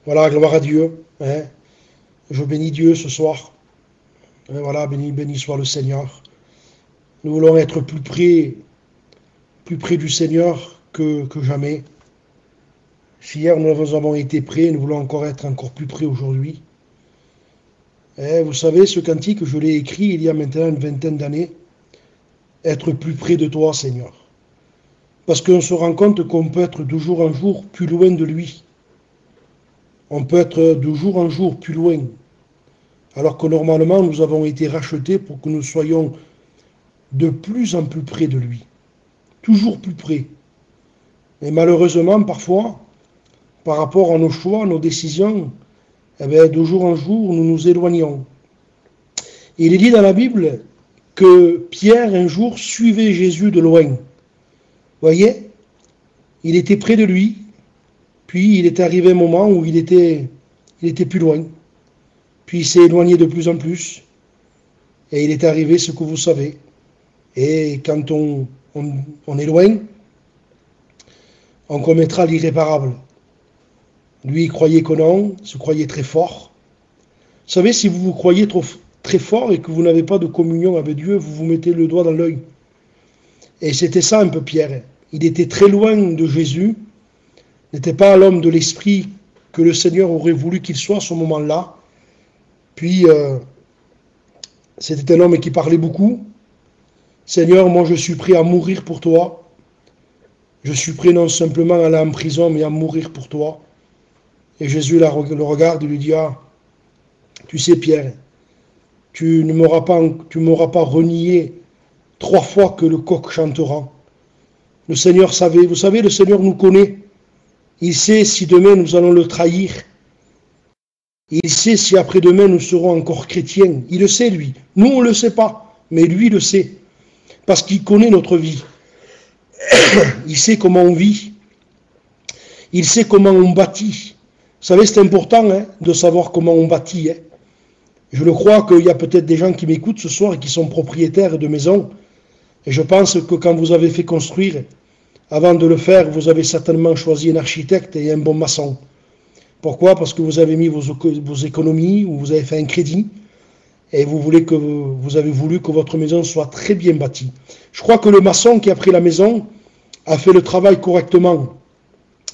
Voilà, gloire à Dieu. Hein. Je bénis Dieu ce soir. Et voilà, béni soit le Seigneur. Nous voulons être plus près du Seigneur que jamais. Si hier nous avons été près, nous voulons encore être encore plus près aujourd'hui. Et vous savez, ce cantique, je l'ai écrit il y a maintenant une vingtaine d'années. Être plus près de toi, Seigneur. Parce qu'on se rend compte qu'on peut être de jour en jour plus loin de lui. On peut être de jour en jour plus loin. Alors que normalement, nous avons été rachetés pour que nous soyons de plus en plus près de lui. Toujours plus près. Et malheureusement, parfois, par rapport à nos choix, nos décisions, eh bien, de jour en jour, nous nous éloignons. Et il est dit dans la Bible que Pierre, un jour, suivait Jésus de loin. Vous voyez, il était près de lui, puis il est arrivé un moment où il était plus loin. Puis il s'est éloigné de plus en plus. Et il est arrivé ce que vous savez. Et quand on est loin, on commettra l'irréparable. Lui, il croyait que non, se croyait très fort. Vous savez, si vous vous croyez très fort et que vous n'avez pas de communion avec Dieu, vous vous mettez le doigt dans l'œil. Et c'était ça un peu Pierre. Il était très loin de Jésus, n'était pas l'homme de l'esprit que le Seigneur aurait voulu qu'il soit à ce moment-là. Puis, c'était un homme qui parlait beaucoup. Seigneur, moi je suis prêt à mourir pour toi. Je suis prêt non simplement à aller en prison, mais à mourir pour toi. Et Jésus le regarde et lui dit, ah, tu sais Pierre, tu ne m'auras pas renié 3 fois que le coq chantera. Le Seigneur savait, vous savez, le Seigneur nous connaît. Il sait si demain nous allons le trahir. Il sait si après-demain nous serons encore chrétiens. Il le sait, lui. Nous, on ne le sait pas, mais lui le sait. Parce qu'il connaît notre vie. Il sait comment on vit. Il sait comment on bâtit. Vous savez, c'est important de savoir comment on bâtit. Je le crois qu'il y a peut-être des gens qui m'écoutent ce soir et qui sont propriétaires de maisons. Et je pense que quand vous avez fait construire, avant de le faire, vous avez certainement choisi un architecte et un bon maçon. Pourquoi? Parce que vous avez mis vos économies ou vous avez fait un crédit et vous avez voulu que votre maison soit très bien bâtie. Je crois que le maçon qui a pris la maison a fait le travail correctement.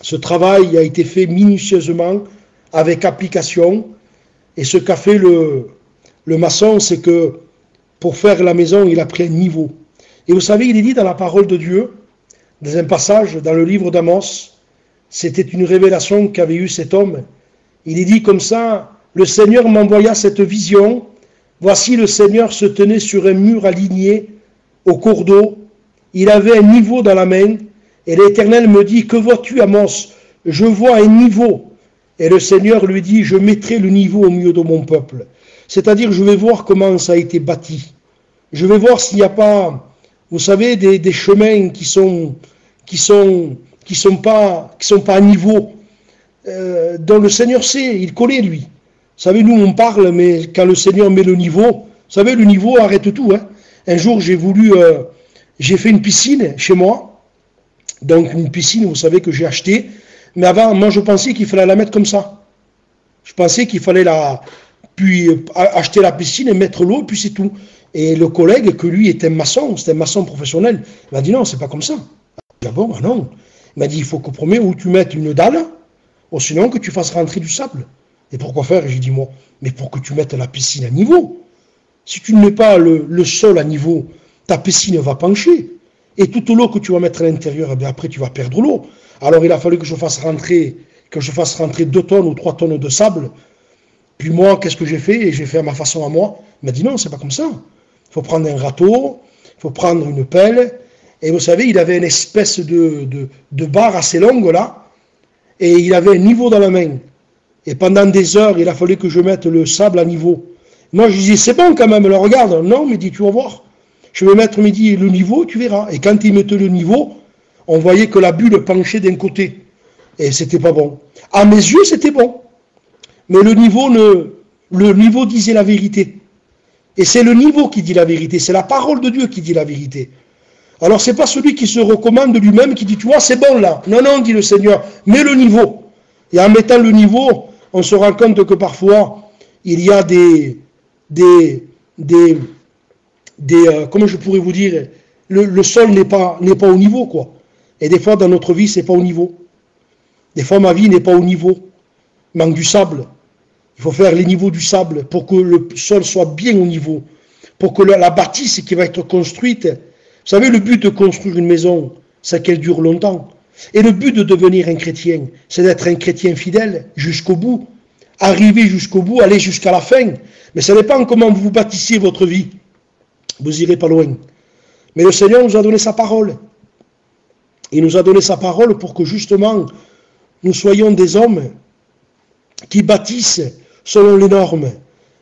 Ce travail a été fait minutieusement, avec application. Et ce qu'a fait le maçon, c'est que pour faire la maison, il a pris un niveau. Et vous savez, il est dit dans la parole de Dieu, dans un passage dans le livre d'Amos, c'était une révélation qu'avait eue cet homme. Il est dit comme ça, le Seigneur m'envoya cette vision. Voici le Seigneur se tenait sur un mur aligné au cours d'eau. Il avait un niveau dans la main. Et l'Éternel me dit, que vois-tu, Amos? Je vois un niveau. Et le Seigneur lui dit, je mettrai le niveau au milieu de mon peuple. C'est-à-dire, je vais voir comment ça a été bâti. Je vais voir s'il n'y a pas, vous savez, des chemins qui sont pas à niveau. Dont le Seigneur sait, il connaît lui. Vous savez, nous on parle, mais quand le Seigneur met le niveau, vous savez, le niveau arrête tout. Un jour, j'ai fait une piscine chez moi. Donc une piscine, vous savez, que j'ai achetée. Mais avant, moi je pensais qu'il fallait la mettre comme ça. Je pensais qu'il fallait acheter la piscine et mettre l'eau, et puis c'est tout. Et le collègue, que lui était maçon, c'était un maçon professionnel, il m'a dit non, c'est pas comme ça. Ah bon, ah non. Il m'a dit, il faut que premier où tu mettes une dalle, ou sinon que tu fasses rentrer du sable. Et pourquoi faire? J'ai dit moi, mais pour que tu mettes la piscine à niveau. Si tu ne mets pas le sol à niveau, ta piscine va pencher. Et toute l'eau que tu vas mettre à l'intérieur, eh bien après tu vas perdre l'eau. Alors il a fallu que je fasse rentrer 2 tonnes ou 3 tonnes de sable. Puis moi, qu'est-ce que j'ai fait? Et j'ai fait à ma façon à moi. Il m'a dit non, c'est pas comme ça. Il faut prendre un râteau, il faut prendre une pelle. Et vous savez, il avait une espèce de barre assez longue là. Et il avait un niveau dans la main. Et pendant des heures, il a fallu que je mette le sable à niveau. Moi, je dis, c'est bon quand même, le regarde. Non, mais dit, tu vas voir. Je vais mettre, me dit, le niveau, tu verras. Et quand il mettait le niveau, on voyait que la bulle penchait d'un côté. Et c'était pas bon. À mes yeux, c'était bon. Mais le niveau disait la vérité. Et c'est le niveau qui dit la vérité. C'est la parole de Dieu qui dit la vérité. Alors, c'est pas celui qui se recommande lui-même qui dit, tu vois, c'est bon là. Non, non, dit le Seigneur, mets le niveau. Et en mettant le niveau, on se rend compte que parfois, il y a comment je pourrais vous dire, le sol n'est pas au niveau, quoi. Et des fois, dans notre vie, c'est pas au niveau. Des fois, ma vie n'est pas au niveau. Il manque du sable. Il faut faire les niveaux du sable pour que le sol soit bien au niveau. Pour que la bâtisse qui va être construite, vous savez, le but de construire une maison, c'est qu'elle dure longtemps. Et le but de devenir un chrétien, c'est d'être un chrétien fidèle jusqu'au bout. Arriver jusqu'au bout, aller jusqu'à la fin. Mais ça dépend comment vous bâtissez votre vie. Vous irez pas loin. Mais le Seigneur nous a donné sa parole. Il nous a donné sa parole pour que justement, nous soyons des hommes qui bâtissent selon les normes.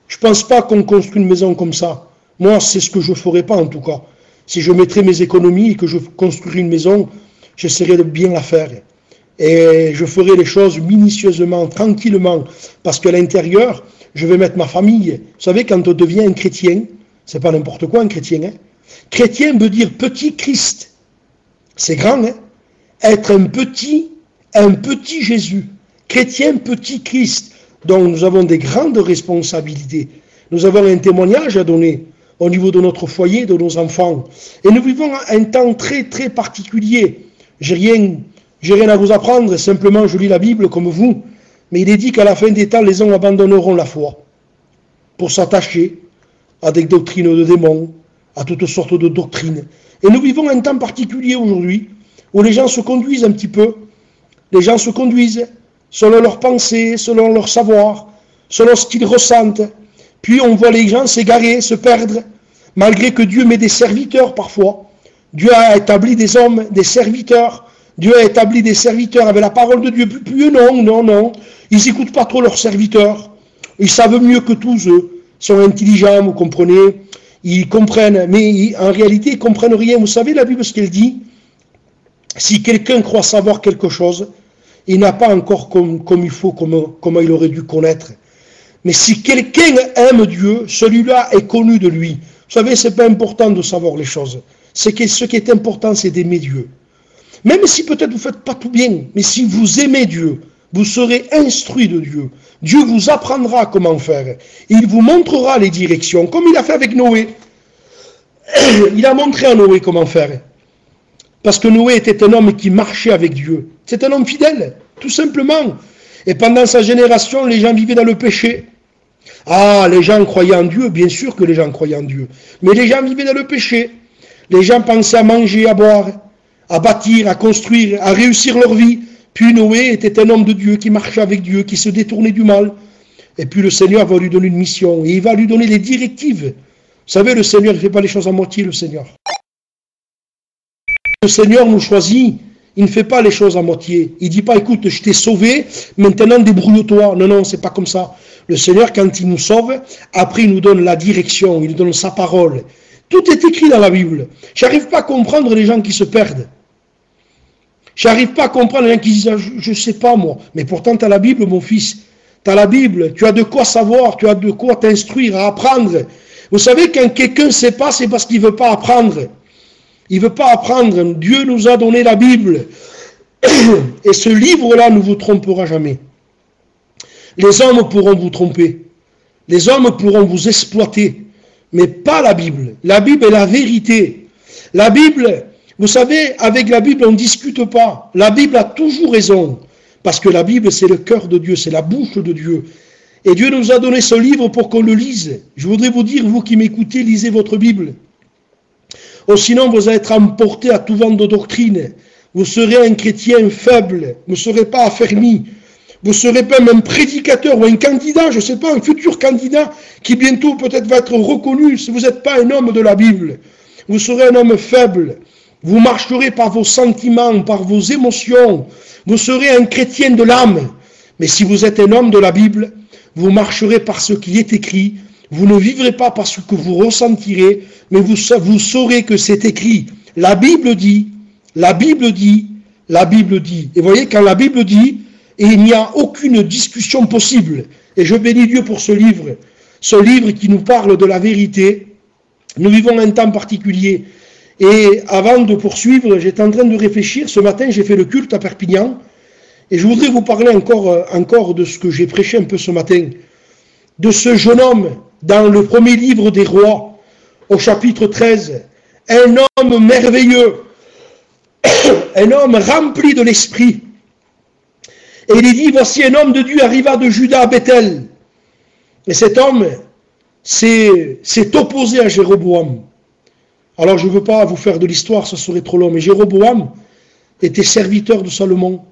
Je ne pense pas qu'on construit une maison comme ça. Moi, c'est ce que je ne ferais pas en tout cas. Si je mettrais mes économies et que je construirais une maison, j'essaierais de bien la faire. Et je ferai les choses minutieusement, tranquillement, parce qu'à l'intérieur, je vais mettre ma famille. Vous savez, quand on devient un chrétien, c'est pas n'importe quoi un chrétien. Hein. Chrétien veut dire petit Christ. C'est grand, hein. Être un petit Jésus. Chrétien, petit Christ. Donc nous avons des grandes responsabilités. Nous avons un témoignage à donner au niveau de notre foyer, de nos enfants. Et nous vivons un temps très très particulier. J'ai rien à vous apprendre, simplement je lis la Bible comme vous. Mais il est dit qu'à la fin des temps, les hommes abandonneront la foi pour s'attacher à des doctrines de démons, à toutes sortes de doctrines. Et nous vivons un temps particulier aujourd'hui où les gens se conduisent un petit peu. Les gens se conduisent selon leurs pensées, selon leur savoir, selon ce qu'ils ressentent. Puis on voit les gens s'égarer, se perdre, malgré que Dieu met des serviteurs parfois. Dieu a établi des hommes, des serviteurs. Dieu a établi des serviteurs avec la parole de Dieu. Puis non. Ils n'écoutent pas trop leurs serviteurs. Ils savent mieux que tous eux. Ils sont intelligents, vous comprenez. Ils comprennent, mais en réalité, ils ne comprennent rien. Vous savez, la Bible, ce qu'elle dit, si quelqu'un croit savoir quelque chose, il n'a pas encore comme il faut, comment il aurait dû connaître. Mais si quelqu'un aime Dieu, celui-là est connu de lui. Vous savez, ce n'est pas important de savoir les choses. Ce qui est important, c'est d'aimer Dieu. Même si peut-être vous ne faites pas tout bien, mais si vous aimez Dieu, vous serez instruit de Dieu. Dieu vous apprendra comment faire. Il vous montrera les directions, comme il a fait avec Noé. Il a montré à Noé comment faire. Parce que Noé était un homme qui marchait avec Dieu. C'est un homme fidèle, tout simplement. Et pendant sa génération, les gens vivaient dans le péché. Ah, les gens croyaient en Dieu, bien sûr que les gens croyaient en Dieu. Mais les gens vivaient dans le péché. Les gens pensaient à manger, à boire, à bâtir, à construire, à réussir leur vie. Puis Noé était un homme de Dieu qui marchait avec Dieu, qui se détournait du mal. Et puis le Seigneur va lui donner une mission. Et il va lui donner les directives. Vous savez, le Seigneur ne fait pas les choses à moitié, le Seigneur. Le Seigneur nous choisit, il ne fait pas les choses à moitié. Il ne dit pas, écoute, je t'ai sauvé, maintenant débrouille-toi. Non, c'est pas comme ça. Le Seigneur, quand il nous sauve, après il nous donne la direction, il nous donne sa parole. Tout est écrit dans la Bible. Je n'arrive pas à comprendre les gens qui se perdent. Je n'arrive pas à comprendre les gens qui disent, je ne sais pas moi. Mais pourtant, tu as la Bible, mon fils. Tu as la Bible, tu as de quoi savoir, tu as de quoi t'instruire, à apprendre. Vous savez, quand quelqu'un ne sait pas, c'est parce qu'il ne veut pas apprendre. Il ne veut pas apprendre. Dieu nous a donné la Bible. Et ce livre-là ne vous trompera jamais. Les hommes pourront vous tromper. Les hommes pourront vous exploiter. Mais pas la Bible. La Bible est la vérité. La Bible, vous savez, avec la Bible, on ne discute pas. La Bible a toujours raison. Parce que la Bible, c'est le cœur de Dieu, c'est la bouche de Dieu. Et Dieu nous a donné ce livre pour qu'on le lise. Je voudrais vous dire, vous qui m'écoutez, lisez votre Bible. Ou sinon, vous allez être emporté à tout vent de doctrine. Vous serez un chrétien faible. Vous ne serez pas affermi. Vous ne serez pas même prédicateur ou un candidat, je ne sais pas, un futur candidat qui bientôt peut-être va être reconnu si vous n'êtes pas un homme de la Bible. Vous serez un homme faible. Vous marcherez par vos sentiments, par vos émotions. Vous serez un chrétien de l'âme. Mais si vous êtes un homme de la Bible, vous marcherez par ce qui est écrit. Vous ne vivrez pas par ce que vous ressentirez, mais vous saurez que c'est écrit. La Bible dit, la Bible dit, la Bible dit. Et vous voyez, quand la Bible dit, et il n'y a aucune discussion possible. Et je bénis Dieu pour ce livre qui nous parle de la vérité. Nous vivons un temps particulier. Et avant de poursuivre, j'étais en train de réfléchir. Ce matin, j'ai fait le culte à Perpignan. Et je voudrais vous parler encore de ce que j'ai prêché un peu ce matin, de ce jeune homme dans le premier livre des rois, au chapitre 13, un homme merveilleux, un homme rempli de l'esprit. Et il est dit, voici un homme de Dieu arriva de Juda à Bethel. Et cet homme s'est opposé à Jéroboam. Alors je ne veux pas vous faire de l'histoire, ça serait trop long, mais Jéroboam était serviteur de Salomon.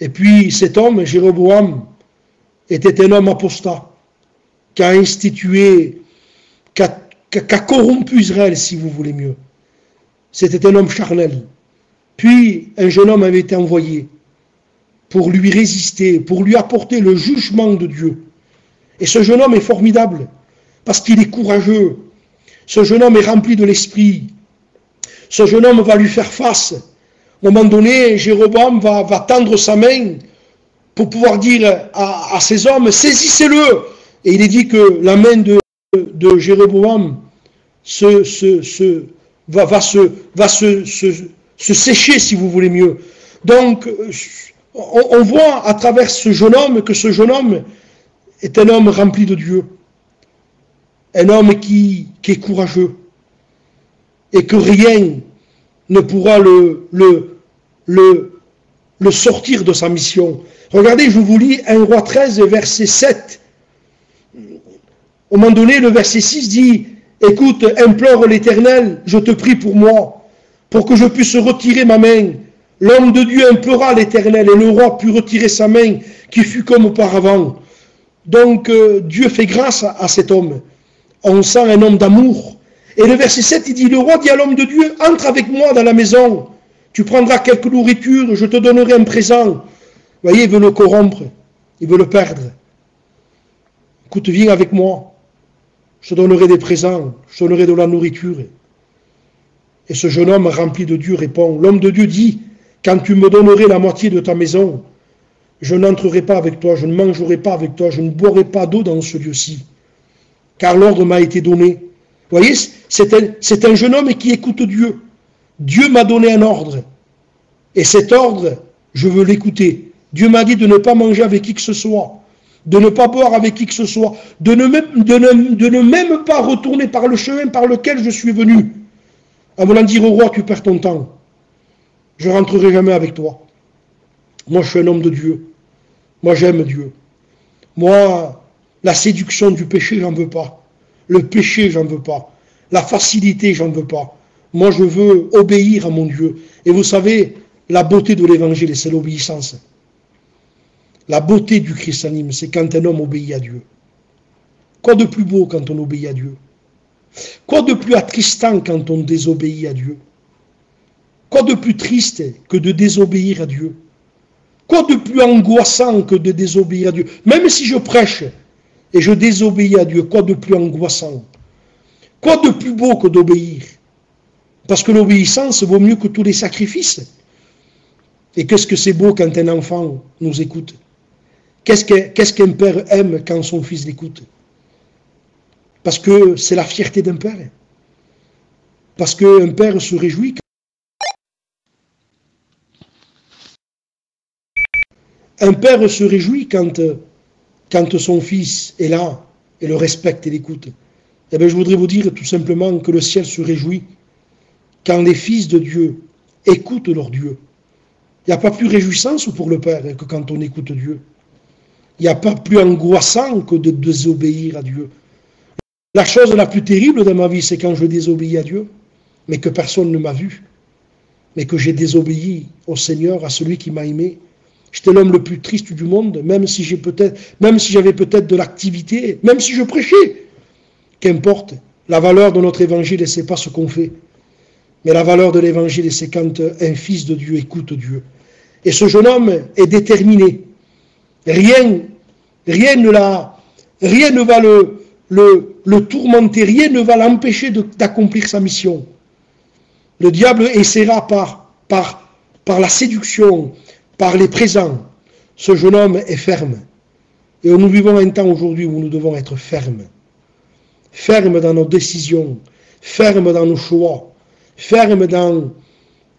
Et puis cet homme, Jéroboam, était un homme apostat, qui a institué, qui a corrompu Israël, si vous voulez mieux. C'était un homme charnel. Puis un jeune homme avait été envoyé pour lui résister, pour lui apporter le jugement de Dieu. Et ce jeune homme est formidable, parce qu'il est courageux. Ce jeune homme est rempli de l'esprit. Ce jeune homme va lui faire face. À un moment donné, Jéroboam va tendre sa main pour pouvoir dire à ces hommes, saisissez-le. Et il est dit que la main de Jéroboam va se sécher, si vous voulez mieux. Donc, on voit à travers ce jeune homme que ce jeune homme est un homme rempli de Dieu. Un homme qui est courageux. Et que rien ne pourra le sortir de sa mission. Regardez, je vous lis 1 Roi 13, verset 7. Au moment donné, le verset 6 dit, écoute, implore l'Éternel, je te prie pour moi, pour que je puisse retirer ma main. L'homme de Dieu implora l'Éternel, et le roi put retirer sa main, qui fut comme auparavant. Donc, Dieu fait grâce à cet homme. On sent un homme d'amour. Et le verset 7, il dit, le roi dit à l'homme de Dieu, entre avec moi dans la maison, tu prendras quelque nourriture, je te donnerai un présent. Vous voyez, il veut le corrompre, il veut le perdre. Écoute, viens avec moi, je te donnerai des présents, je te donnerai de la nourriture. Et ce jeune homme rempli de Dieu répond, l'homme de Dieu dit, quand tu me donnerais la moitié de ta maison, je n'entrerai pas avec toi, je ne mangerai pas avec toi, je ne boirai pas d'eau dans ce lieu-ci, car l'ordre m'a été donné. Vous voyez, c'est un jeune homme qui écoute Dieu. Dieu m'a donné un ordre. Et cet ordre, je veux l'écouter. Dieu m'a dit de ne pas manger avec qui que ce soit, de ne pas boire avec qui que ce soit, de ne même pas retourner par le chemin par lequel je suis venu. En voulant dire au roi, tu perds ton temps. Je ne rentrerai jamais avec toi. Moi, je suis un homme de Dieu. Moi, j'aime Dieu. Moi, la séduction du péché, j'en veux pas. Le péché, j'en veux pas. La facilité, j'en veux pas. Moi, je veux obéir à mon Dieu. Et vous savez, la beauté de l'évangile, c'est l'obéissance. La beauté du christianisme, c'est quand un homme obéit à Dieu. Quoi de plus beau quand on obéit à Dieu? Quoi de plus attristant quand on désobéit à Dieu? Quoi de plus triste que de désobéir à Dieu? Quoi de plus angoissant que de désobéir à Dieu? Même si je prêche et je désobéis à Dieu, quoi de plus angoissant? Quoi de plus beau que d'obéir? Parce que l'obéissance vaut mieux que tous les sacrifices. Et qu'est-ce que c'est beau quand un enfant nous écoute? Qu'est-ce qu'un père aime quand son fils l'écoute? Parce que c'est la fierté d'un père. Parce qu'un père se réjouit. Un père se réjouit quand son fils est là et le respecte et l'écoute. Eh bien, je voudrais vous dire tout simplement que le ciel se réjouit quand les fils de Dieu écoutent leur Dieu. Il n'y a pas plus réjouissance pour le Père que quand on écoute Dieu. Il n'y a pas plus angoissant que de désobéir à Dieu. La chose la plus terrible dans ma vie, c'est quand je désobéis à Dieu, mais que personne ne m'a vu, mais que j'ai désobéi au Seigneur, à celui qui m'a aimé. J'étais l'homme le plus triste du monde, même si j'avais peut-être de l'activité, même si je prêchais. Qu'importe, la valeur de notre évangile, ce n'est pas ce qu'on fait. Mais la valeur de l'évangile, c'est quand un fils de Dieu écoute Dieu. Et ce jeune homme est déterminé. Rien ne va le tourmenter, rien ne va l'empêcher d'accomplir sa mission. Le diable essaiera par la séduction, par les présents. Ce jeune homme est ferme. Et nous vivons un temps aujourd'hui où nous devons être fermes. Fermes dans nos décisions, fermes dans nos choix, fermes dans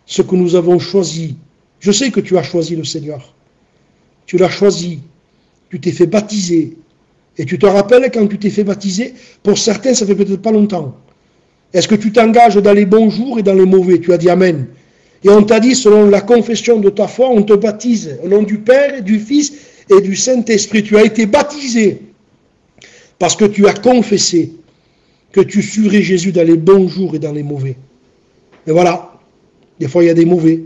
ce que nous avons choisi Je sais que tu as choisi le Seigneur. Tu l'as choisi. Tu t'es fait baptiser. Et tu te rappelles quand tu t'es fait baptiser, pour certains, ça fait peut-être pas longtemps. Est-ce que tu t'engages dans les bons jours et dans les mauvais? Tu as dit Amen. Et on t'a dit, selon la confession de ta foi, on te baptise au nom du Père, du Fils et du Saint-Esprit. Tu as été baptisé parce que tu as confessé que tu suivrais Jésus dans les bons jours et dans les mauvais. Et voilà, des fois il y a des mauvais.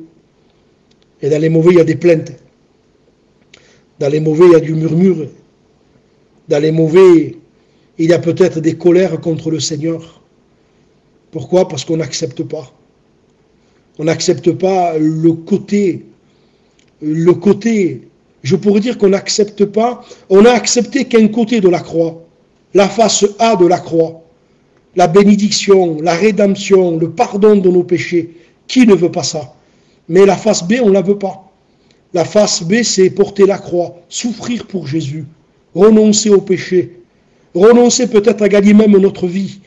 Et dans les mauvais, il y a des plaintes. Dans les mauvais, il y a du murmure. Dans les mauvais, il y a peut-être des colères contre le Seigneur. Pourquoi? Parce qu'on n'accepte pas. On n'accepte pas le côté, je pourrais dire qu'on n'accepte pas, on n'a accepté qu'un côté de la croix, la face A de la croix, la bénédiction, la rédemption, le pardon de nos péchés. Qui ne veut pas ça? Mais la face B, on ne la veut pas. La face B, c'est porter la croix, souffrir pour Jésus, renoncer au péché, renoncer peut-être à gagner même notre vie.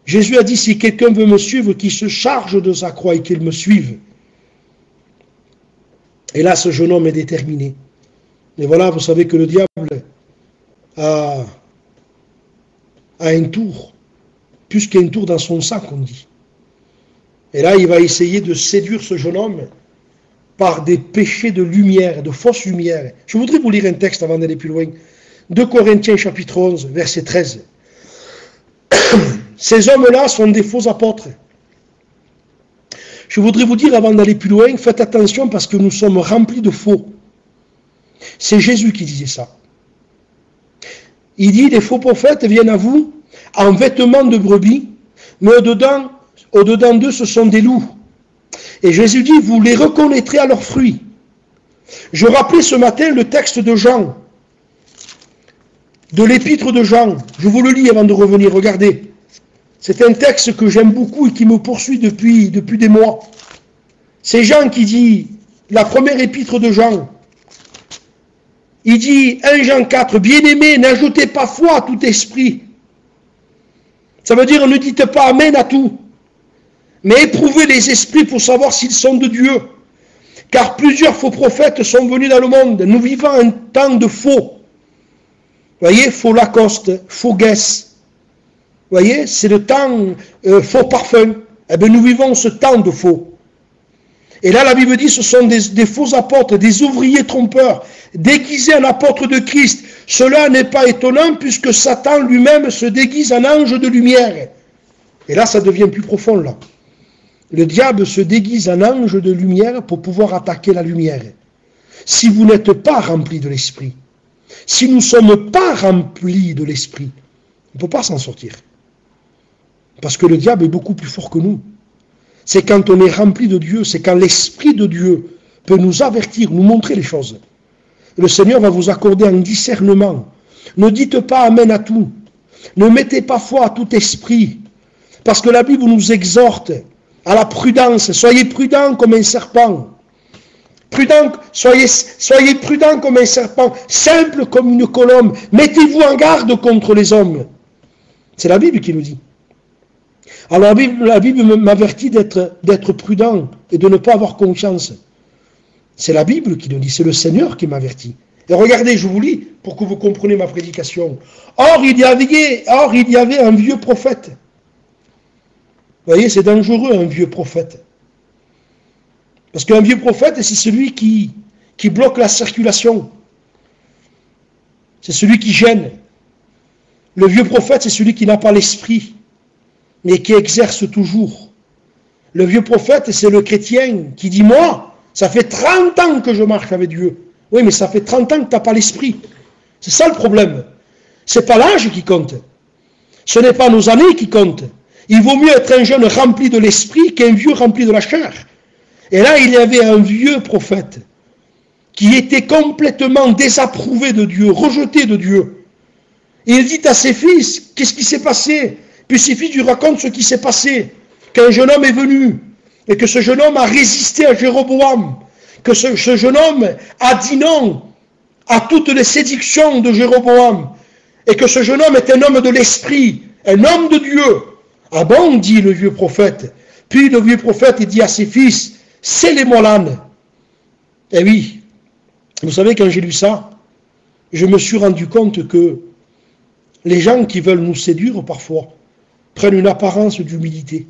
Jésus a dit, si quelqu'un veut me suivre, qu'il se charge de sa croix et qu'il me suive. Et là, ce jeune homme est déterminé. Et voilà, vous savez que le diable a un tour, plus qu'un tour dans son sac, on dit. Et là, il va essayer de séduire ce jeune homme par des péchés de lumière, de fausse lumière. Je voudrais vous lire un texte avant d'aller plus loin. 2 Corinthiens chapitre 11, verset 13. Ces hommes-là sont des faux apôtres. Je voudrais vous dire, avant d'aller plus loin, faites attention parce que nous sommes remplis de faux. C'est Jésus qui disait ça. Il dit, les faux prophètes viennent à vous en vêtements de brebis, mais au-dedans d'eux, ce sont des loups. Et Jésus dit, vous les reconnaîtrez à leurs fruits. Je rappelais ce matin le texte de Jean, de l'épître de Jean. Je vous le lis avant de revenir, regardez. C'est un texte que j'aime beaucoup et qui me poursuit depuis des mois. C'est Jean qui dit, la première épître de Jean, il dit, 1 Jean 4, bien-aimés, n'ajoutez pas foi à tout esprit. Ça veut dire, ne dites pas amen à tout, mais éprouvez les esprits pour savoir s'ils sont de Dieu. Car plusieurs faux prophètes sont venus dans le monde. Nous vivons un temps de faux. Voyez, faux Lacoste, faux Guess. Voyez, c'est le temps faux parfum. Eh bien, nous vivons ce temps de faux. Et là, la Bible dit, ce sont des faux apôtres, des ouvriers trompeurs, déguisés en apôtres de Christ. Cela n'est pas étonnant puisque Satan lui-même se déguise en ange de lumière. Et là, ça devient plus profond, là. Le diable se déguise en ange de lumière pour pouvoir attaquer la lumière. Si vous n'êtes pas rempli de l'esprit, si nous ne sommes pas remplis de l'esprit, on ne peut pas s'en sortir. Parce que le diable est beaucoup plus fort que nous. C'est quand on est rempli de Dieu, c'est quand l'Esprit de Dieu peut nous avertir, nous montrer les choses. Le Seigneur va vous accorder un discernement. Ne dites pas amen à tout. Ne mettez pas foi à tout esprit. Parce que la Bible nous exhorte à la prudence. Soyez prudents comme un serpent. Soyez prudents comme un serpent, simple comme une colombe. Mettez-vous en garde contre les hommes. C'est la Bible qui nous dit. Alors la Bible m'avertit d'être prudent et de ne pas avoir confiance. C'est la Bible qui nous dit, c'est le Seigneur qui m'avertit. Et regardez, je vous lis pour que vous compreniez ma prédication. Or, il y avait un vieux prophète. Vous voyez, c'est dangereux un vieux prophète. Parce qu'un vieux prophète, c'est celui qui bloque la circulation. C'est celui qui gêne. Le vieux prophète, c'est celui qui n'a pas l'esprit, mais qui exerce toujours. Le vieux prophète, c'est le chrétien qui dit, moi, ça fait 30 ans que je marche avec Dieu. Oui, mais ça fait 30 ans que tu n'as pas l'esprit. C'est ça le problème. Ce n'est pas l'âge qui compte. Ce n'est pas nos années qui comptent. Il vaut mieux être un jeune rempli de l'esprit qu'un vieux rempli de la chair. Et là, il y avait un vieux prophète qui était complètement désapprouvé de Dieu, rejeté de Dieu. Et il dit à ses fils, qu'est-ce qui s'est passé? Puis ses fils lui racontent ce qui s'est passé, qu'un jeune homme est venu, et que ce jeune homme a résisté à Jéroboam, que ce jeune homme a dit non à toutes les séductions de Jéroboam, et que ce jeune homme est un homme de l'esprit, un homme de Dieu. Ah bon, dit le vieux prophète. Puis le vieux prophète dit à ses fils, scellez-moi l'âne. Eh oui, vous savez, quand j'ai lu ça, je me suis rendu compte que les gens qui veulent nous séduire parfois prennent une apparence d'humilité.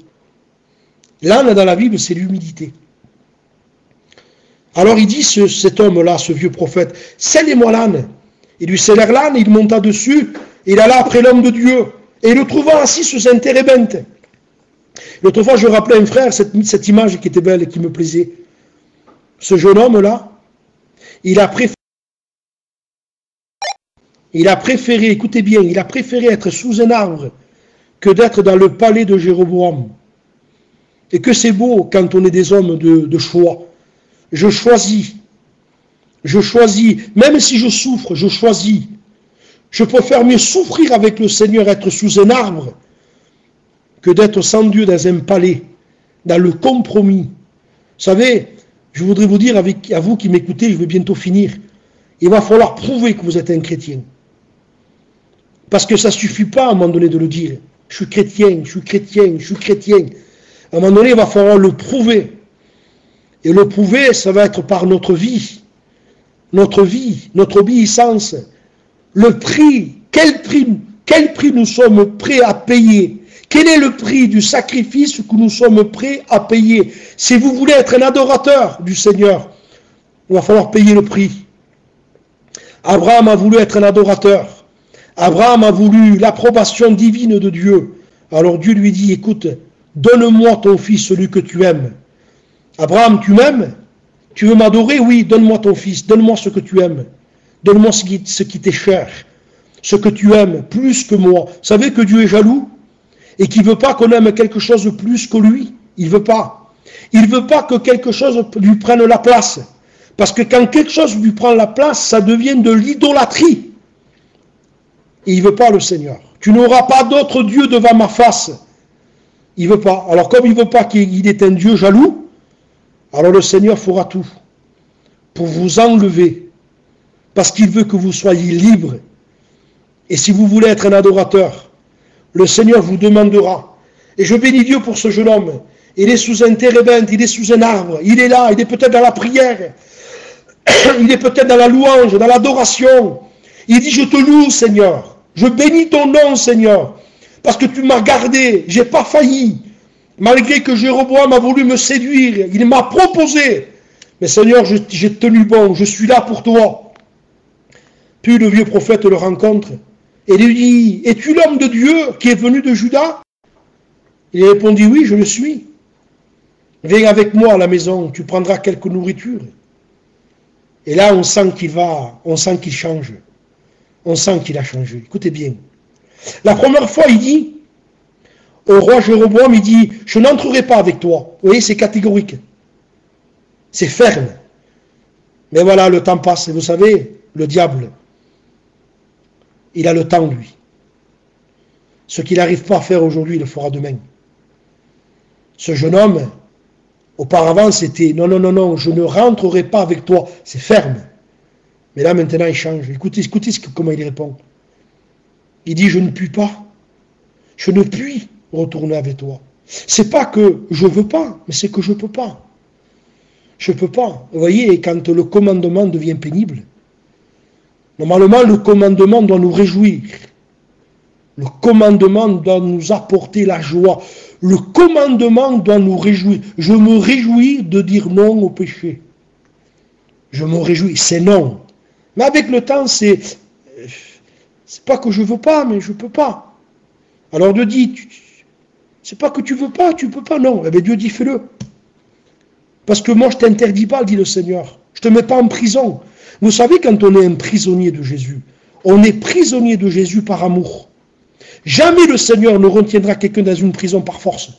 L'âne dans la Bible, c'est l'humilité. Alors il dit, cet homme-là, ce vieux prophète, scellez-moi l'âne. Il lui scellèrent l'âne, il monta dessus, il alla après l'homme de Dieu, et le trouva assis sous un térébinthe. L'autre fois, je rappelais à un frère cette image qui était belle et qui me plaisait. Ce jeune homme-là, il a préféré, écoutez bien, il a préféré être sous un arbre que d'être dans le palais de Jéroboam. Et que c'est beau quand on est des hommes de choix. Je choisis, même si je souffre, je choisis. Je préfère mieux souffrir avec le Seigneur, être sous un arbre, que d'être sans Dieu dans un palais, dans le compromis. Vous savez, je voudrais vous dire, à vous qui m'écoutez, je vais bientôt finir, il va falloir prouver que vous êtes un chrétien. Parce que ça ne suffit pas à un moment donné de le dire. Je suis chrétien, je suis chrétien, je suis chrétien. À un moment donné, il va falloir le prouver. Et le prouver, ça va être par notre vie, notre obéissance. Le prix, quel prix nous sommes prêts à payer? Quel est le prix du sacrifice que nous sommes prêts à payer? Si vous voulez être un adorateur du Seigneur, il va falloir payer le prix. Abraham a voulu être un adorateur. Abraham a voulu l'approbation divine de Dieu. Alors Dieu lui dit, écoute, donne-moi ton fils, celui que tu aimes. Abraham, tu m'aimes? Tu veux m'adorer? Oui, donne-moi ton fils, donne-moi ce que tu aimes. Donne-moi ce qui t'est cher, ce que tu aimes plus que moi. Vous savez que Dieu est jaloux et qu'il ne veut pas qu'on aime quelque chose plus que lui. Il ne veut pas. Il ne veut pas que quelque chose lui prenne la place. Parce que quand quelque chose lui prend la place, ça devient de l'idolâtrie. Et il ne veut pas le Seigneur. Tu n'auras pas d'autre Dieu devant ma face. Il ne veut pas. Alors comme il ne veut pas qu'il ait un Dieu jaloux, alors le Seigneur fera tout pour vous enlever. Parce qu'il veut que vous soyez libres. Et si vous voulez être un adorateur, le Seigneur vous demandera. Et je bénis Dieu pour ce jeune homme. Il est sous un térébinthe, il est sous un arbre, il est là, il est peut-être dans la prière, il est peut-être dans la louange, dans l'adoration. Il dit, je te loue, Seigneur. Je bénis ton nom, Seigneur. Parce que tu m'as gardé, j'ai pas failli. Malgré que Jéroboam a voulu me séduire, il m'a proposé. Mais Seigneur, j'ai tenu bon, je suis là pour toi. Puis le vieux prophète le rencontre et lui dit, es-tu l'homme de Dieu qui est venu de Juda? Il répondit, oui, je le suis. Viens avec moi à la maison, tu prendras quelque nourriture. Et là, on sent qu'il change. On sent qu'il a changé. Écoutez bien. La première fois, il dit, au roi Jéroboam, il dit, je n'entrerai pas avec toi. Vous voyez, c'est catégorique. C'est ferme. Mais voilà, le temps passe. Et vous savez, le diable, il a le temps, lui. Ce qu'il n'arrive pas à faire aujourd'hui, il le fera demain. Ce jeune homme, auparavant, c'était non, non, non, non, je ne rentrerai pas avec toi. C'est ferme. Mais là, maintenant, il change. Écoutez comment il répond. Il dit, je ne puis pas. Je ne puis retourner avec toi. C'est pas que je veux pas, mais c'est que je peux pas. Je peux pas. Vous voyez, quand le commandement devient pénible, normalement, le commandement doit nous réjouir. Le commandement doit nous apporter la joie. Le commandement doit nous réjouir. Je me réjouis de dire non au péché. Je me réjouis, c'est non. Mais avec le temps, c'est pas que je veux pas, mais je peux pas. Alors Dieu dit, c'est pas que tu veux pas, tu peux pas, non. Eh bien Dieu dit, fais-le. Parce que moi, je t'interdis pas, dit le Seigneur. Je te mets pas en prison. Vous savez, quand on est un prisonnier de Jésus, on est prisonnier de Jésus par amour. Jamais le Seigneur ne retiendra quelqu'un dans une prison par force.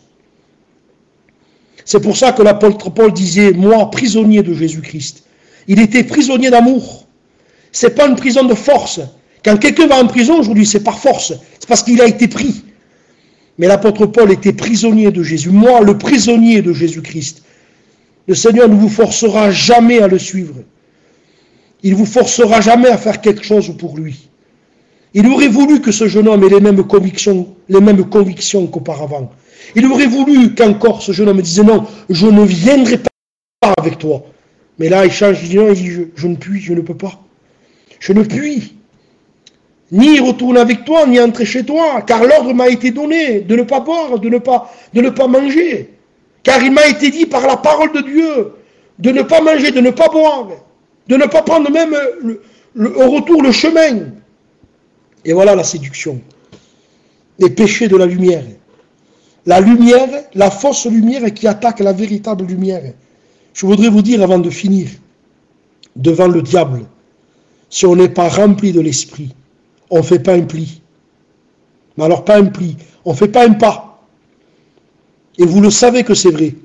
C'est pour ça que l'apôtre Paul disait, moi, prisonnier de Jésus-Christ. Il était prisonnier d'amour. C'est pas une prison de force. Quand quelqu'un va en prison aujourd'hui, c'est par force. C'est parce qu'il a été pris. Mais l'apôtre Paul était prisonnier de Jésus. Moi, le prisonnier de Jésus-Christ. Le Seigneur ne vous forcera jamais à le suivre. Il ne vous forcera jamais à faire quelque chose pour lui. Il aurait voulu que ce jeune homme ait les mêmes convictions qu'auparavant. Il aurait voulu qu'encore ce jeune homme dise non, je ne viendrai pas avec toi. Mais là, il change, il dit non, il dit je ne puis, je ne peux pas. Je ne puis ni retourner avec toi, ni entrer chez toi, car l'ordre m'a été donné de ne pas boire, de ne pas manger. Car il m'a été dit par la parole de Dieu de ne pas manger, de ne pas boire, de ne pas prendre même au retour le chemin. Et voilà la séduction. Les péchés de la lumière. La lumière, la fausse lumière qui attaque la véritable lumière. Je voudrais vous dire avant de finir, devant le diable, si on n'est pas rempli de l'esprit, on ne fait pas un pli. Mais alors pas un pli, on ne fait pas un pas. Et vous le savez que c'est vrai.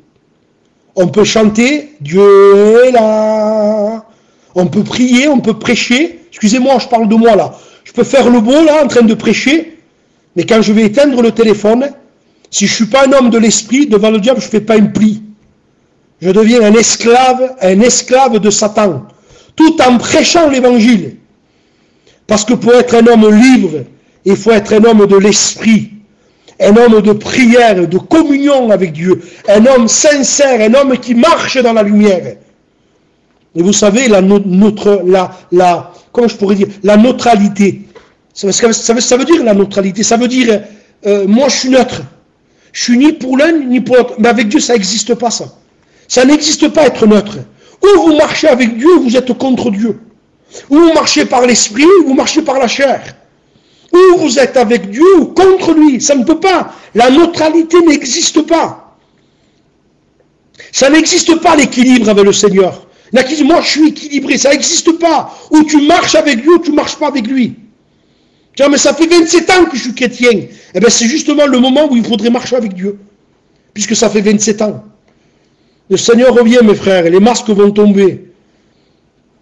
On peut chanter, Dieu est là. On peut prier, on peut prêcher. Excusez-moi, je parle de moi là. Je peux faire le beau là, en train de prêcher. Mais quand je vais éteindre le téléphone, si je ne suis pas un homme de l'esprit, devant le diable, je ne fais pas un pli. Je deviens un esclave de Satan. Tout en prêchant l'évangile. Parce que pour être un homme libre, il faut être un homme de l'esprit. Un homme de prière, de communion avec Dieu. Un homme sincère, un homme qui marche dans la lumière. Et vous savez, comment je pourrais dire, la neutralité. Ça veut dire la neutralité. Ça veut dire, moi je suis neutre. Je suis ni pour l'un, ni pour l'autre. Mais avec Dieu, ça n'existe pas ça. Ça n'existe pas être neutre. Ou vous marchez avec Dieu, ou vous êtes contre Dieu. Ou vous marchez par l'esprit, ou vous marchez par la chair. Ou vous êtes avec Dieu, ou contre lui. Ça ne peut pas. La neutralité n'existe pas. Ça n'existe pas l'équilibre avec le Seigneur. Moi je suis équilibré, ça n'existe pas. Ou tu marches avec Dieu, ou tu ne marches pas avec lui. Tiens, mais ça fait 27 ans que je suis chrétien. Eh bien c'est justement le moment où il faudrait marcher avec Dieu. Puisque ça fait 27 ans. Le Seigneur revient, mes frères, et les masques vont tomber.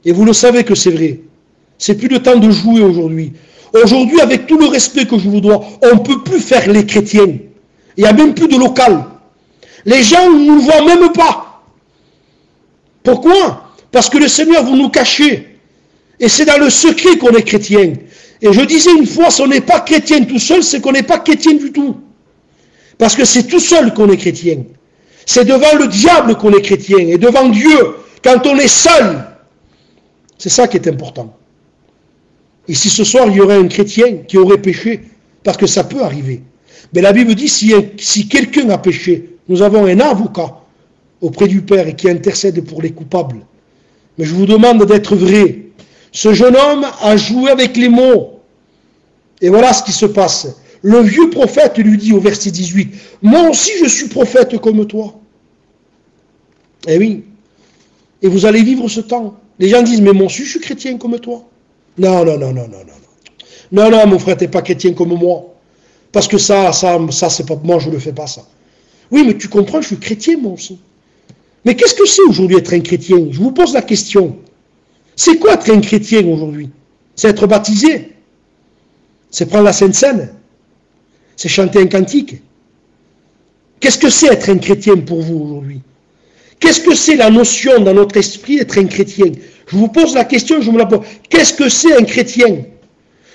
Et vous le savez que c'est vrai. C'est plus le temps de jouer aujourd'hui. Aujourd'hui, avec tout le respect que je vous dois, on ne peut plus faire les chrétiens. Il n'y a même plus de local. Les gens ne nous voient même pas. Pourquoi? Parce que le Seigneur vous nous cachez. Et c'est dans le secret qu'on est chrétien. Et je disais une fois, si on n'est pas chrétien tout seul, c'est qu'on n'est pas chrétien du tout. Parce que c'est tout seul qu'on est chrétien. C'est devant le diable qu'on est chrétien. Et devant Dieu, quand on est seul, c'est ça qui est important. Et si ce soir, il y aurait un chrétien qui aurait péché, parce que ça peut arriver. Mais la Bible dit, si quelqu'un a péché, nous avons un avocat auprès du Père et qui intercède pour les coupables. Mais je vous demande d'être vrai. Ce jeune homme a joué avec les mots. Et voilà ce qui se passe. Le vieux prophète lui dit au verset 18, « Moi aussi je suis prophète comme toi. » Eh oui. Et vous allez vivre ce temps. Les gens disent, « Mais moi aussi je suis chrétien comme toi. » Non, non, non, non, non, non. Non, non, mon frère, tu n'es pas chrétien comme moi. Parce que ça, c'est pas moi, je ne le fais pas, ça. Oui, mais tu comprends, je suis chrétien, moi aussi. Mais qu'est-ce que c'est aujourd'hui être un chrétien? Je vous pose la question. C'est quoi être un chrétien aujourd'hui? C'est être baptisé. C'est prendre la Sainte Seine. C'est chanter un cantique. Qu'est-ce que c'est être un chrétien pour vous aujourd'hui? Qu'est-ce que c'est la notion dans notre esprit d'être un chrétien? Je vous pose la question, je me la pose. Qu'est-ce que c'est un chrétien?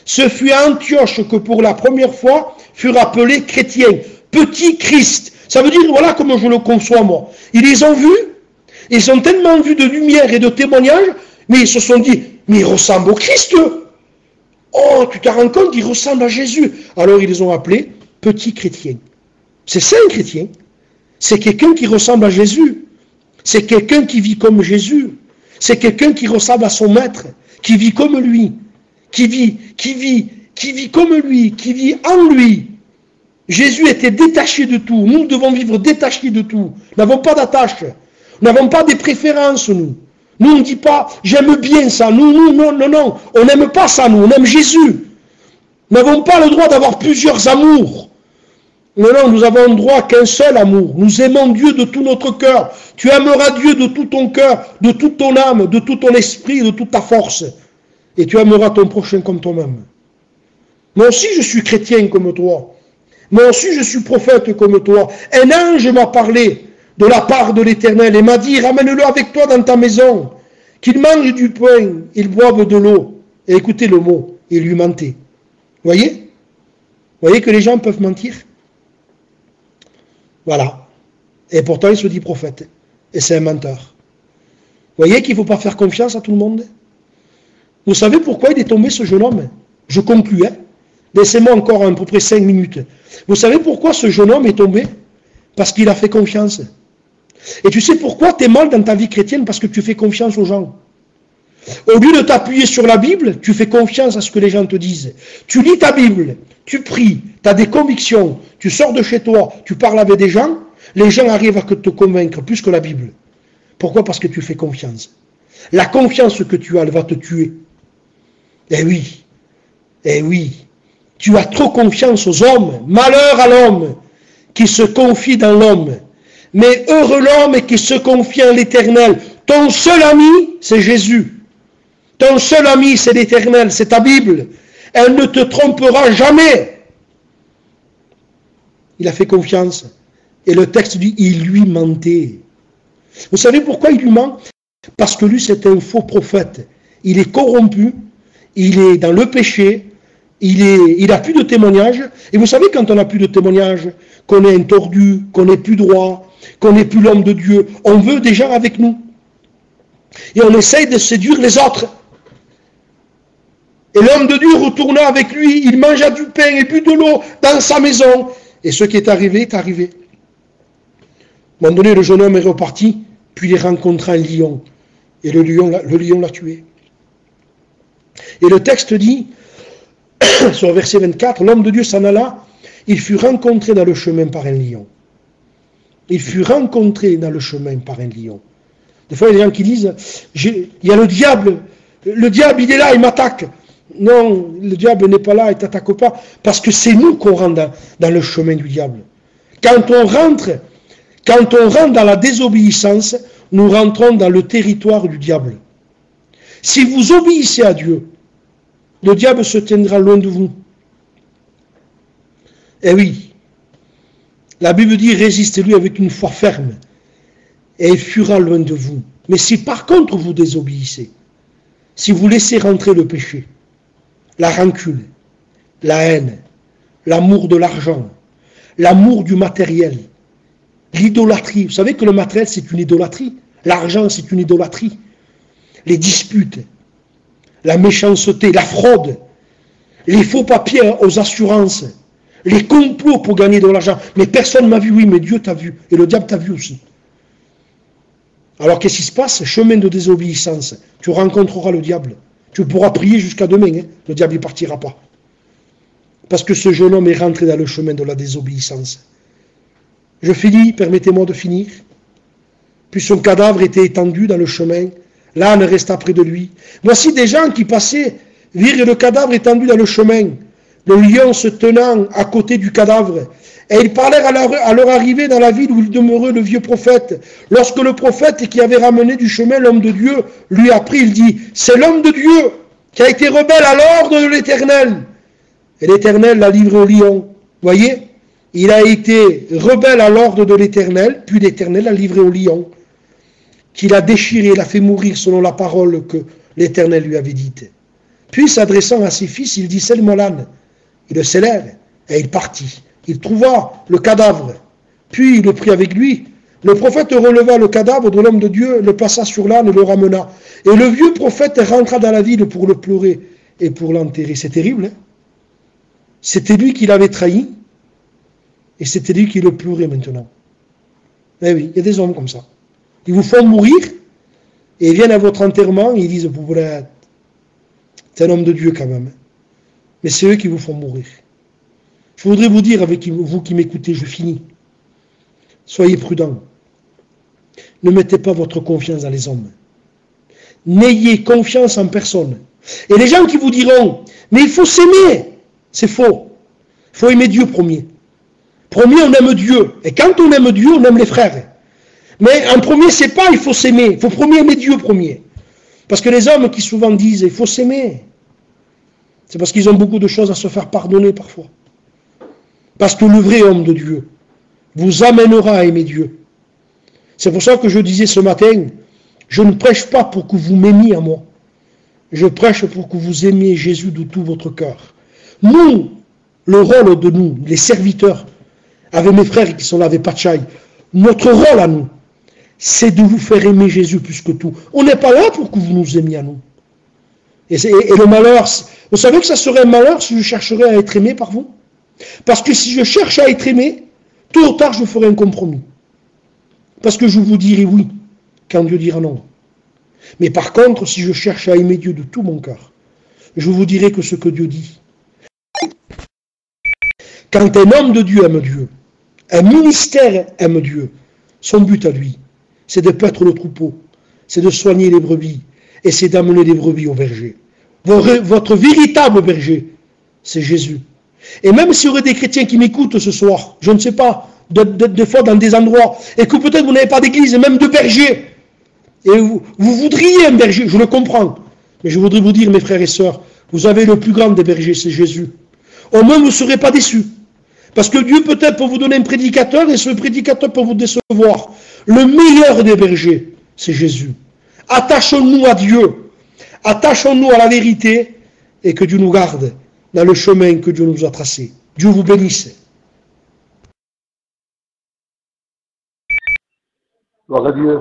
Ce fut à Antioche que pour la première fois furent appelés chrétiens. Petit Christ. Ça veut dire, voilà comment je le conçois moi. Ils les ont vus, ils ont tellement vu de lumière et de témoignages, mais ils se sont dit, mais il ressemble au Christ. Oh, tu te rends compte, il ressemble à Jésus. Alors ils les ont appelés petits chrétiens. C'est ça un chrétien. C'est quelqu'un qui ressemble à Jésus. C'est quelqu'un qui vit comme Jésus. C'est quelqu'un qui ressemble à son maître, qui vit comme lui, qui vit comme lui, qui vit en lui. Jésus était détaché de tout. Nous devons vivre détachés de tout. Nous n'avons pas d'attache. Nous n'avons pas des préférences, nous. Nous, on ne dit pas, j'aime bien ça. Nous, non. On n'aime pas ça, nous. On aime Jésus. Nous n'avons pas le droit d'avoir plusieurs amours. Non, nous avons le droit qu'un seul amour. Nous aimons Dieu de tout notre cœur. Tu aimeras Dieu de tout ton cœur, de toute ton âme, de tout ton esprit, de toute ta force. Et tu aimeras ton prochain comme toi-même. Moi aussi, je suis chrétien comme toi. Moi aussi, je suis prophète comme toi. Un ange m'a parlé de la part de l'Éternel et m'a dit, ramène-le avec toi dans ta maison, qu'il mange du pain, il boive de l'eau. Et écoutez le mot, il lui mentait. Voyez? Voyez que les gens peuvent mentir? Voilà. Et pourtant, il se dit prophète. Et c'est un menteur. Voyez qu'il ne faut pas faire confiance à tout le monde. Vous savez pourquoi il est tombé, ce jeune homme? Je conclus, hein. Laissez-moi encore à peu près 5 minutes. Vous savez pourquoi ce jeune homme est tombé? Parce qu'il a fait confiance. Et tu sais pourquoi tu es mal dans ta vie chrétienne? Parce que tu fais confiance aux gens. Au lieu de t'appuyer sur la Bible, tu fais confiance à ce que les gens te disent. Tu lis ta Bible, tu pries, tu as des convictions, tu sors de chez toi, tu parles avec des gens, les gens arrivent à te convaincre plus que la Bible. Pourquoi? Parce que tu fais confiance. La confiance que tu as, elle va te tuer. Eh oui, tu as trop confiance aux hommes. Malheur à l'homme qui se confie dans l'homme. Mais heureux l'homme qui se confie en l'Éternel. Ton seul ami, c'est Jésus. Ton seul ami, c'est l'Éternel, c'est ta Bible. Elle ne te trompera jamais. Il a fait confiance. Et le texte dit, il lui mentait. Vous savez pourquoi il lui ment? Parce que lui, c'est un faux prophète. Il est corrompu, il est dans le péché, il n'a plus de témoignage. Et vous savez, quand on n'a plus de témoignage, qu'on est un tordu, qu'on n'est plus droit, qu'on n'est plus l'homme de Dieu, on veut des gens avec nous. Et on essaye de séduire les autres. Et l'homme de Dieu retourna avec lui, il mangea du pain et but de l'eau dans sa maison. Et ce qui est arrivé est arrivé. À un moment donné, le jeune homme est reparti, puis il rencontra un lion. Et le lion l'a tué. Et le texte dit, sur le verset 24, l'homme de Dieu s'en alla, il fut rencontré dans le chemin par un lion. Il fut rencontré dans le chemin par un lion. Des fois, il y a des gens qui disent, il y a le diable il est là, il m'attaque. Non, le diable n'est pas là, il ne t'attaque pas, parce que c'est nous qu'on rentre dans le chemin du diable. Quand on rentre dans la désobéissance, nous rentrons dans le territoire du diable. Si vous obéissez à Dieu, le diable se tiendra loin de vous. Eh oui, la Bible dit, résistez-lui avec une foi ferme, et il fuira loin de vous. Mais si par contre vous désobéissez, si vous laissez rentrer le péché, la rancune, la haine, l'amour de l'argent, l'amour du matériel, l'idolâtrie. Vous savez que le matériel, c'est une idolâtrie. L'argent, c'est une idolâtrie. Les disputes, la méchanceté, la fraude, les faux papiers aux assurances, les complots pour gagner de l'argent. Mais personne ne m'a vu, oui, mais Dieu t'a vu. Et le diable t'a vu aussi. Alors qu'est-ce qui se passe? Chemin de désobéissance. Tu rencontreras le diable. Tu pourras prier jusqu'à demain. Hein. Le diable ne partira pas. Parce que ce jeune homme est rentré dans le chemin de la désobéissance. Je finis, permettez-moi de finir. Puis son cadavre était étendu dans le chemin. L'âne resta près de lui. Voici des gens qui passaient, virent le cadavre étendu dans le chemin, le lion se tenant à côté du cadavre. Et ils parlèrent à leur arrivée dans la ville où il demeurait le vieux prophète. Lorsque le prophète qui avait ramené du chemin l'homme de Dieu lui apprit, il dit, c'est l'homme de Dieu qui a été rebelle à l'ordre de l'Éternel. Et l'Éternel l'a livré au lion. Voyez, il a été rebelle à l'ordre de l'Éternel, puis l'Éternel l'a livré au lion, qu'il a déchiré, l'a fait mourir selon la parole que l'Éternel lui avait dite. Puis s'adressant à ses fils, il dit, scelle-moi l'âne. Il le scellèrent, et il partit. Il trouva le cadavre, puis il le prit avec lui. Le prophète releva le cadavre de l'homme de Dieu, le passa sur l'âne et le ramena. Et le vieux prophète rentra dans la ville pour le pleurer et pour l'enterrer. C'est terrible, hein? C'était lui qui l'avait trahi, et c'était lui qui le pleurait maintenant. Eh oui, il y a des hommes comme ça. Ils vous font mourir, et ils viennent à votre enterrement, et ils disent, c'est un homme de Dieu quand même. Mais c'est eux qui vous font mourir. Je voudrais vous dire, avec vous qui m'écoutez, je finis. Soyez prudents. Ne mettez pas votre confiance dans les hommes. N'ayez confiance en personne. Et les gens qui vous diront, mais il faut s'aimer, c'est faux. Il faut aimer Dieu premier. Premier, on aime Dieu. Et quand on aime Dieu, on aime les frères. Mais en premier, c'est pas il faut s'aimer. Il faut premier aimer Dieu premier. Parce que les hommes qui souvent disent, il faut s'aimer, c'est parce qu'ils ont beaucoup de choses à se faire pardonner parfois. Parce que le vrai homme de Dieu vous amènera à aimer Dieu. C'est pour ça que je disais ce matin, je ne prêche pas pour que vous m'aimiez à moi. Je prêche pour que vous aimiez Jésus de tout votre cœur. Nous, le rôle de nous, les serviteurs, avec mes frères qui sont là avec Pachai, notre rôle à nous, c'est de vous faire aimer Jésus plus que tout. On n'est pas là pour que vous nous aimiez à nous. Et le malheur, vous savez que ça serait un malheur si je chercherais à être aimé par vous? Parce que si je cherche à être aimé, tôt ou tard je ferai un compromis. Parce que je vous dirai oui, quand Dieu dira non. Mais par contre, si je cherche à aimer Dieu de tout mon cœur, je vous dirai que ce que Dieu dit. Quand un homme de Dieu aime Dieu, un ministère aime Dieu, son but à lui, c'est de paître le troupeau, c'est de soigner les brebis, et c'est d'amener les brebis au berger. Votre véritable berger, c'est Jésus. Et même s'il y aurait des chrétiens qui m'écoutent ce soir, je ne sais pas, des fois dans des endroits, et que peut-être vous n'avez pas d'église, et même de berger, et vous voudriez un berger, je le comprends, mais je voudrais vous dire, mes frères et sœurs, vous avez le plus grand des bergers, c'est Jésus. Au moins, vous ne serez pas déçus. Parce que Dieu peut-être peut vous donner un prédicateur, et ce prédicateur peut vous décevoir. Le meilleur des bergers, c'est Jésus. Attachons-nous à Dieu, attachons-nous à la vérité, et que Dieu nous garde dans le chemin que Dieu nous a tracé. Dieu vous bénisse. Gloire à Dieu.